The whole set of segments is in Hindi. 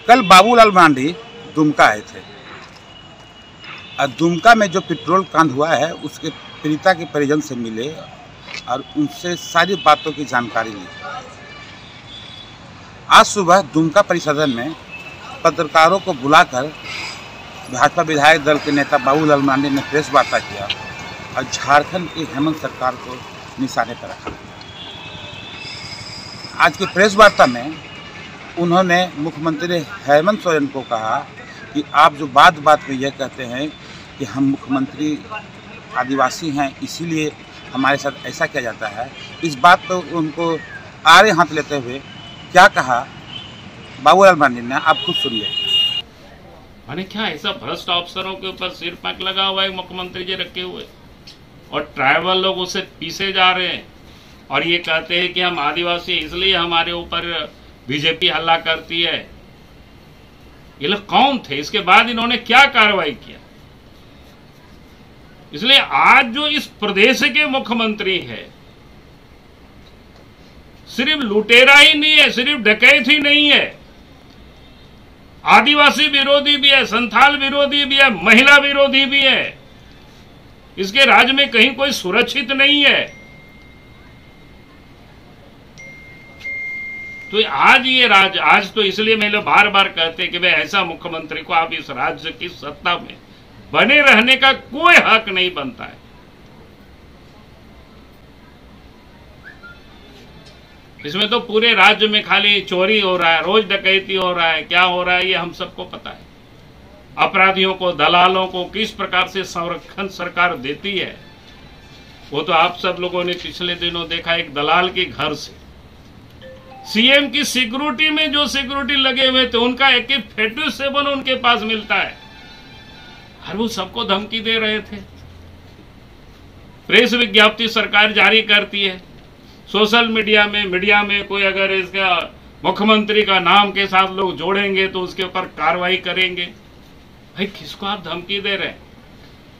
कल बाबूलाल मरांडी दुमका आए थे और दुमका में जो पेट्रोल कांड हुआ है उसके पीड़िता के परिजन से मिले और उनसे सारी बातों की जानकारी ली। आज सुबह दुमका परिसदन में पत्रकारों को बुलाकर भाजपा विधायक दल के नेता बाबूलाल मरांडी ने प्रेस वार्ता किया और झारखंड की हेमंत सरकार को निशाने पर रखा। आज की प्रेस वार्ता में उन्होंने मुख्यमंत्री हेमंत सोरेन को कहा कि आप जो बात में यह कहते हैं कि हम मुख्यमंत्री आदिवासी हैं इसीलिए हमारे साथ ऐसा किया जाता है, इस बात पर उनको आड़े हाथ लेते हुए क्या कहा बाबूलाल मरांडी ने, आप खुद सुनिए। माने क्या ऐसा भ्रष्ट अफसरों के ऊपर सिर पैक लगा हुआ है मुख्यमंत्री जी रखे हुए और ट्राइबल लोग उसे पीछे जा रहे हैं और ये कहते हैं कि हम आदिवासी इसलिए हमारे ऊपर बीजेपी हल्ला करती है। ये लोग कौन थे? इसके बाद इन्होंने क्या कार्रवाई किया? इसलिए आज जो इस प्रदेश के मुख्यमंत्री है सिर्फ लुटेरा ही नहीं है, सिर्फ डकैत ही नहीं है, आदिवासी विरोधी भी है, संथाल विरोधी भी है, महिला विरोधी भी है। इसके राज्य में कहीं कोई सुरक्षित नहीं है। तो आज ये राज्य आज तो इसलिए मैं लोग बार बार कहते हैं कि भाई ऐसा मुख्यमंत्री को आप इस राज्य की सत्ता में बने रहने का कोई हक नहीं बनता है। इसमें तो पूरे राज्य में खाली चोरी हो रहा है, रोज डकैती हो रहा है, क्या हो रहा है ये हम सबको पता है। अपराधियों को, दलालों को किस प्रकार से संरक्षण सरकार देती है वो तो आप सब लोगों ने पिछले दिनों देखा। एक दलाल के घर से सीएम की सिक्योरिटी में जो सिक्योरिटी लगे हुए थे उनका AK-47 उनके पास मिलता है और वो सबको धमकी दे रहे थे। प्रेस विज्ञप्ति सरकार जारी करती है, सोशल मीडिया में कोई अगर इसका मुख्यमंत्री का नाम के साथ लोग जोड़ेंगे तो उसके ऊपर कार्रवाई करेंगे। भाई किसको आप धमकी दे रहे हैं?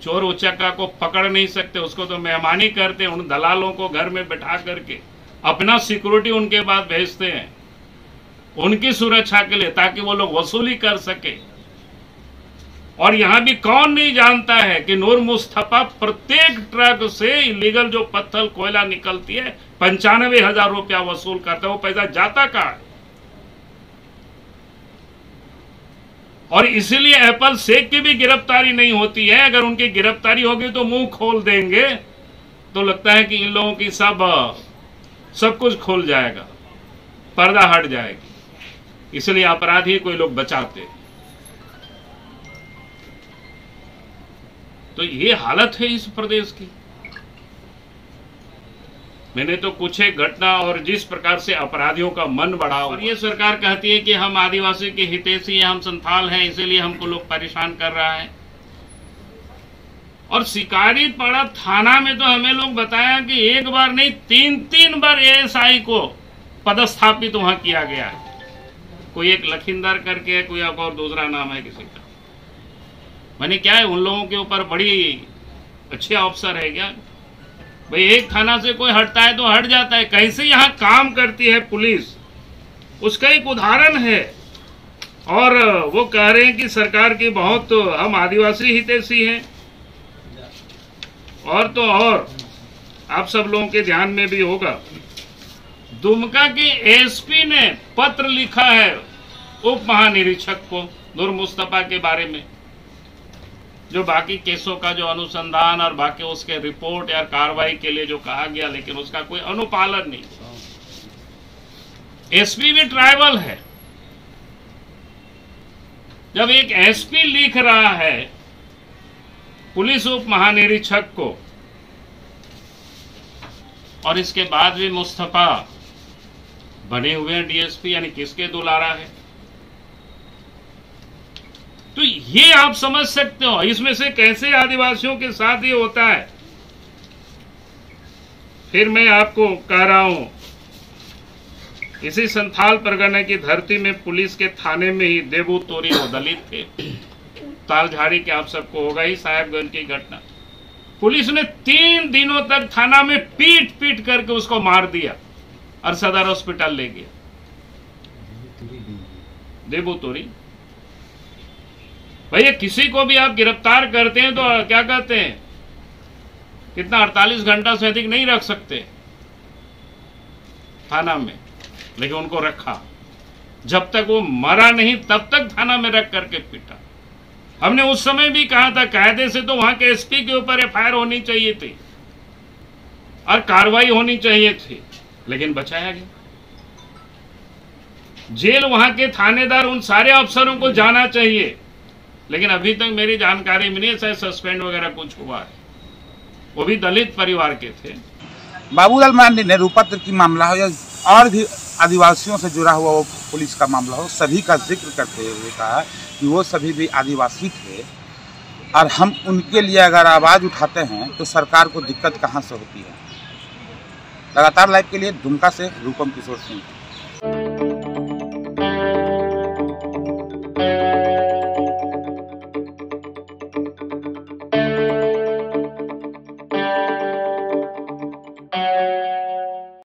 चोर उचक्का को पकड़ नहीं सकते, उसको तो मेहमानी करते हैं। उन दलालों को घर में बैठा करके अपना सिक्योरिटी उनके पास भेजते हैं उनकी सुरक्षा के लिए ताकि वो लोग वसूली कर सके। और यहां भी कौन नहीं जानता है कि नूर मुस्तफा प्रत्येक ट्रक से इलीगल जो पत्थर कोयला निकलती है 95,000 रुपया वसूल करता है। वो पैसा जाता कहां है? और इसीलिए एप्पल शेख की भी गिरफ्तारी नहीं होती है। अगर उनकी गिरफ्तारी होगी तो मुंह खोल देंगे तो लगता है कि इन लोगों की सब कुछ खुल जाएगा, पर्दा हट जाएगी। इसलिए अपराधी कोई लोग बचाते। तो ये हालत है इस प्रदेश की। मैंने तो कुछ एक घटना और जिस प्रकार से अपराधियों का मन बढ़ा और ये सरकार कहती है कि हम आदिवासी के हितैषी हैं, हम संथाल हैं, इसीलिए हमको लोग परेशान कर रहा है। और शिकारीपाड़ा थाना में तो हमें लोग बताया कि एक बार नहीं 3 बार ASI को पदस्थापित वहां किया गया है। कोई एक लखींदर करके है, कोई और दूसरा नाम है किसी का। मैंने क्या है उन लोगों के ऊपर बड़ी अच्छे अफसर है क्या? भाई एक थाना से कोई हटता है तो हट जाता है। कैसे यहाँ काम करती है पुलिस उसका एक उदाहरण है। और वो कह रहे हैं कि सरकार की बहुत हम आदिवासी हितैषी हैं। और तो और आप सब लोगों के ध्यान में भी होगा दुमका के SP ने पत्र लिखा है उप महानिरीक्षक को नूर मुस्तफा के बारे में, जो बाकी केसों का जो अनुसंधान और बाकी उसके रिपोर्ट या कार्रवाई के लिए जो कहा गया लेकिन उसका कोई अनुपालन नहीं। SP भी ट्राइबल है। जब एक SP लिख रहा है पुलिस उप महानिरीक्षक को और इसके बाद भी मुस्तफा बने हुए हैं DSP, यानी किसके दुलारा है? तो ये आप समझ सकते हो इसमें से कैसे आदिवासियों के साथ ये होता है। फिर मैं आपको कह रहा हूं इसी संथाल परगना की धरती में पुलिस के थाने में ही देबू तोरी वो दलित थे, तालझाड़ी के आप सबको होगा ही, साहेबगंज की घटना। पुलिस ने 3 दिनों तक थाना में पीट करके उसको मार दिया और सदर हॉस्पिटल ले गया। देबू तोरी। भैया किसी को भी आप गिरफ्तार करते हैं तो क्या कहते हैं, कितना 48 घंटा से अधिक नहीं रख सकते थाना में, लेकिन उनको रखा। जब तक वो मरा नहीं तब तक थाना में रख करके पीटा। हमने उस समय भी कहा था कायदे से तो वहां के एसपी के ऊपर एफआईआर होनी चाहिए थी और कार्रवाई होनी चाहिए थी, लेकिन बचाया गया। जेल वहां के थानेदार उन सारे अफसरों को जाना चाहिए, लेकिन अभी तक मेरी जानकारी में नहीं है, सस्पेंड वगैरह कुछ हुआ है। वो भी दलित परिवार के थे। बाबूलाल मरांडी ने रूपांतर की मामला हो या और भी आदिवासियों से जुड़ा हुआ वो पुलिस का मामला हो, सभी का जिक्र करते हुए कहा कि वो सभी भी आदिवासी थे और हम उनके लिए अगर आवाज़ उठाते हैं तो सरकार को दिक्कत कहाँ से होती है। लगातार लाइव के लिए दुमका से रूपम किशोर सिंह।